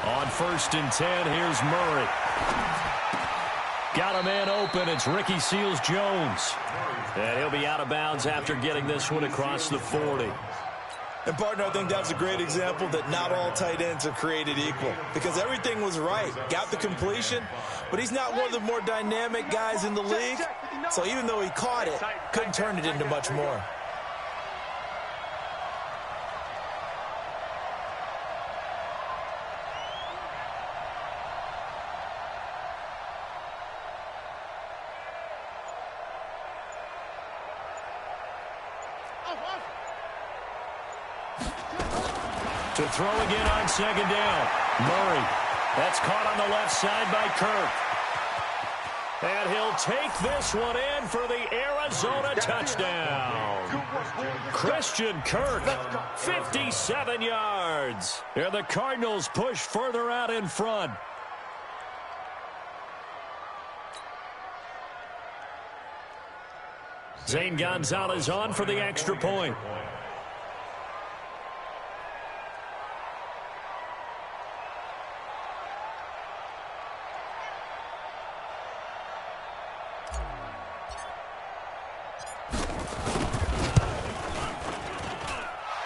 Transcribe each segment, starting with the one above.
On 1st and 10, here's Murray. Got a man open. It's Ricky Seals-Jones. And he'll be out of bounds after getting this one across the 40. And, partner, I think that's a great example that not all tight ends are created equal, because everything was right. Got the completion, but he's not one of the more dynamic guys in the league. So even though he caught it, couldn't turn it into much more. To throw again on 2nd down. Murray. That's caught on the left side by Kirk. And he'll take this one in for the Arizona touchdown. Christian Kirk, 57 yards. And the Cardinals push further out in front. Zane Gonzalez on for the extra point.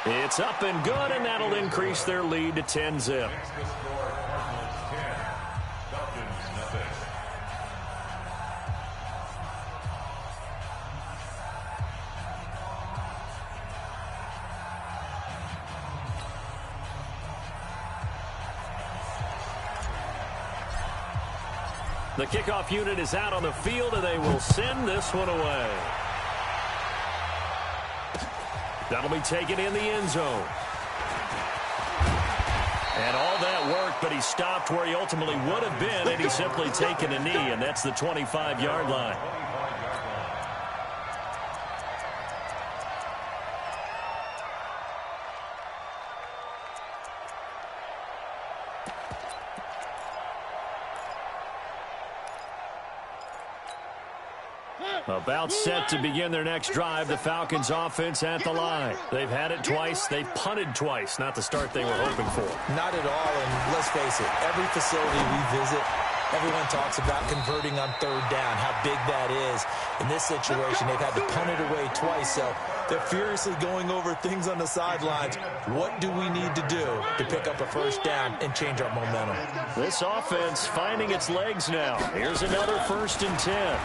It's up and good, and that'll increase their lead to 10-zip. The kickoff unit is out on the field, and they will send this one away. That'll be taken in the end zone. And all that worked, but he stopped where he ultimately would have been had he simply taken a knee, and that's the 25-yard line. About set to begin their next drive. The Falcons offense at the line. They've had it twice. They've punted twice. Not the start they were hoping for. Not at all, and let's face it, every facility we visit, everyone talks about converting on 3rd down, how big that is. In this situation, they've had to punt it away twice, so they're furiously going over things on the sidelines. What do we need to do to pick up a 1st down and change our momentum? This offense finding its legs now. Here's another 1st and 10.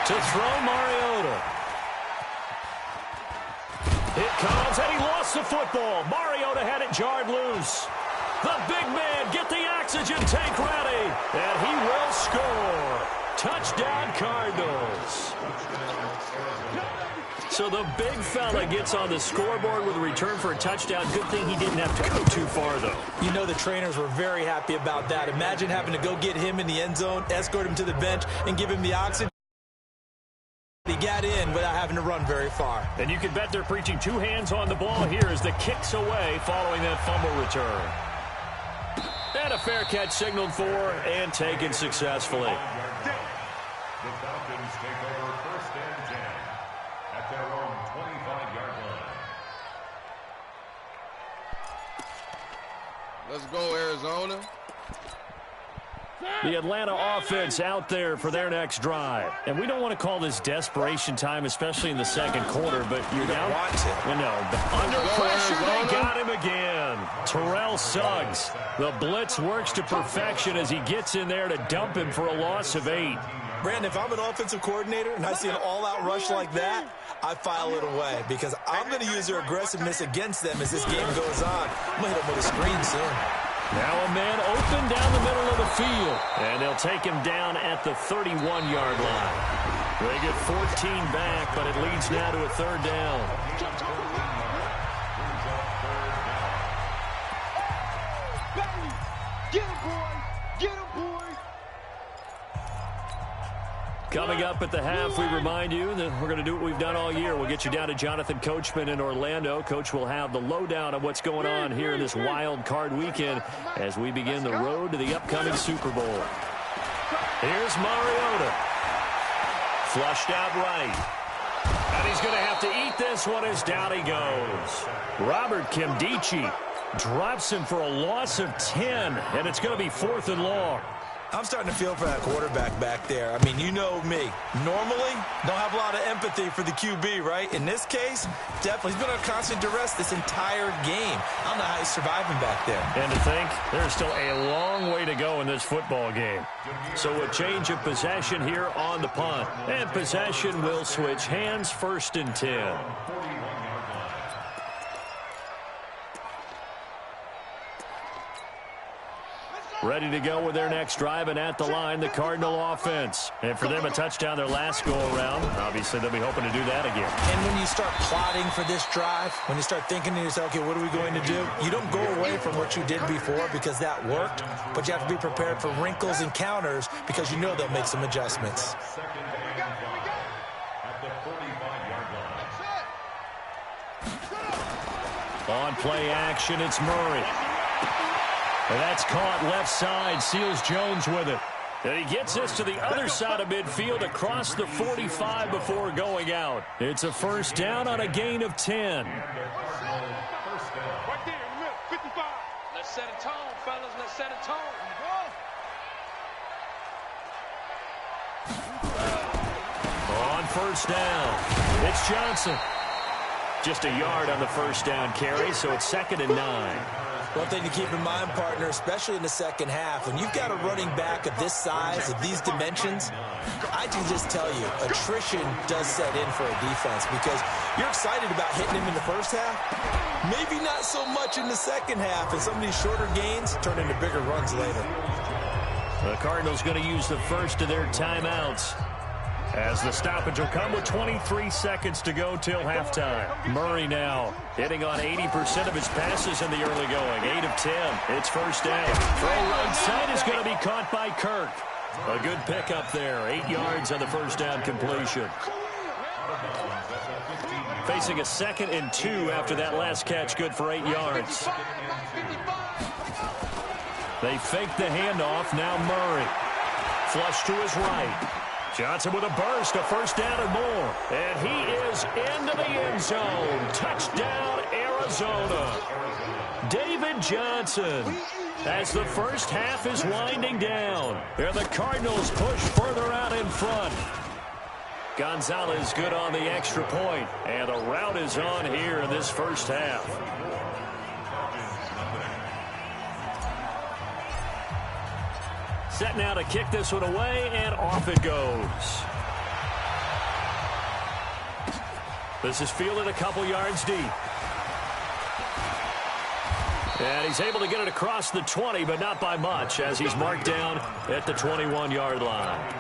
To throw, Mariota. It comes, and he lost the football. Mariota had it jarred loose. The big man, get the oxygen tank ready, and he will score. Touchdown, Cardinals. So the big fella gets on the scoreboard with a return for a touchdown. Good thing he didn't have to go too far, though. You know the trainers were very happy about that. Imagine having to go get him in the end zone, escort him to the bench, and give him the oxygen. He got in without having to run very far. And you can bet they're preaching 2 hands on the ball here as the kick's away following that fumble return. And a fair catch signaled for and taken successfully. The Falcons take over 1st and 10 at their own 25-yard line. Let's go, Arizona. The Atlanta offense out there for their next drive. And we don't want to call this desperation time, especially in the 2nd quarter, but you're down. No, under pressure, they got him again. Terrell Suggs. The blitz works to perfection as he gets in there to dump him for a loss of 8. Brandon, if I'm an offensive coordinator and I see an all-out rush like that, I file it away because I'm going to use their aggressiveness against them as this game goes on. I'm going to hit them with a screen soon. Now a man open down the middle of the field. And they'll take him down at the 31-yard line. They get 14 back, but it leads now to a 3rd down. Get him, boy! Get him, boy! Coming up at the half, we remind you that we're going to do what we've done all year. We'll get you down to Jonathan Coachman in Orlando. Coach will have the lowdown of what's going on here in this wild card weekend as we begin the road to the upcoming Super Bowl. Here's Mariota. Flushed out right. And he's going to have to eat this one as down he goes. Robert Kimdichie drops him for a loss of 10, and it's going to be 4th and long. I'm starting to feel for that quarterback back there. I mean, you know me. Normally, don't have a lot of empathy for the QB, right? In this case, definitely. He's been under constant duress this entire game. I don't know how he's surviving back there. And to think, there's still a long way to go in this football game. So a change of possession here on the punt. And possession will switch hands, 1st and 10. Ready to go with their next drive, and at the line, the Cardinal offense. And for them, a touchdown their last go-around. Obviously, they'll be hoping to do that again. And when you start plotting for this drive, when you start thinking to yourself, okay, what are we going to do? You don't go away from what you did before because that worked, but you have to be prepared for wrinkles and counters because you know they'll make some adjustments. On play action, it's Murray. And that's caught left side. Seals Jones with it. And he gets this to the other side of midfield across the 45 before going out. It's a 1st down on a gain of 10. Right there, 55. Let's set a tone, fellas. Let's set a tone. On 1st down, it's Johnson. Just a yard on the 1st down carry, so it's 2nd and 9. One thing to keep in mind, partner, especially in the second half, when you've got a running back of this size, of these dimensions, I can just tell you, attrition does set in for a defense because you're excited about hitting him in the first half, maybe not so much in the second half, and some of these shorter gains turn into bigger runs later. The Cardinals going to use the first of their timeouts, as the stoppage will come with 23 seconds to go till halftime. Murray now hitting on 80% of his passes in the early going. 8 of 10. It's 1st down. Throw right side is going to be caught by Kirk. A good pickup there. 8 yards on the 1st down completion. Facing a 2nd and 2 after that last catch. Good for 8 yards. They fake the handoff. Now Murray. Flush to his right. Johnson with a burst, a 1st down and more. And he is into the end zone. Touchdown, Arizona. David Johnson. As the first half is winding down. And the Cardinals push further out in front. Gonzalez good on the extra point. And the route is on here in this first half. Set now to kick this one away, and off it goes. This is fielded a couple yards deep. And he's able to get it across the 20, but not by much, as he's marked down at the 21-yard line.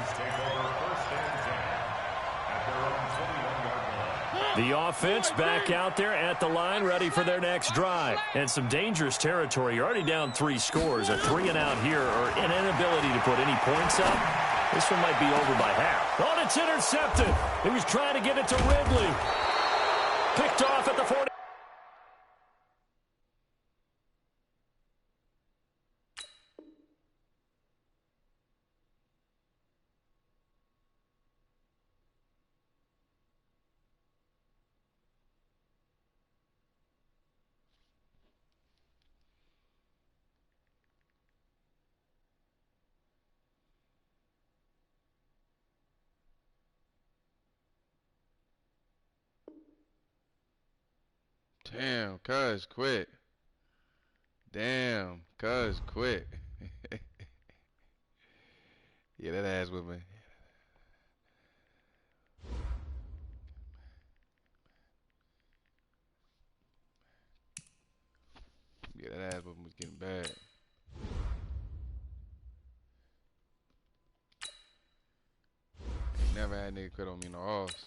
The offense back out there at the line, ready for their next drive. And some dangerous territory. You're already down 3 scores. A 3-and-out here, or an inability to put any points up. This one might be over by half. Oh, it's intercepted. He was trying to get it to Ridley. Picked off at the 40. Damn, cuz quit. Damn, cuz quit. Yeah, that ass with me. Yeah, that ass with me was getting bad. Ain't never had a nigga quit on me no offs.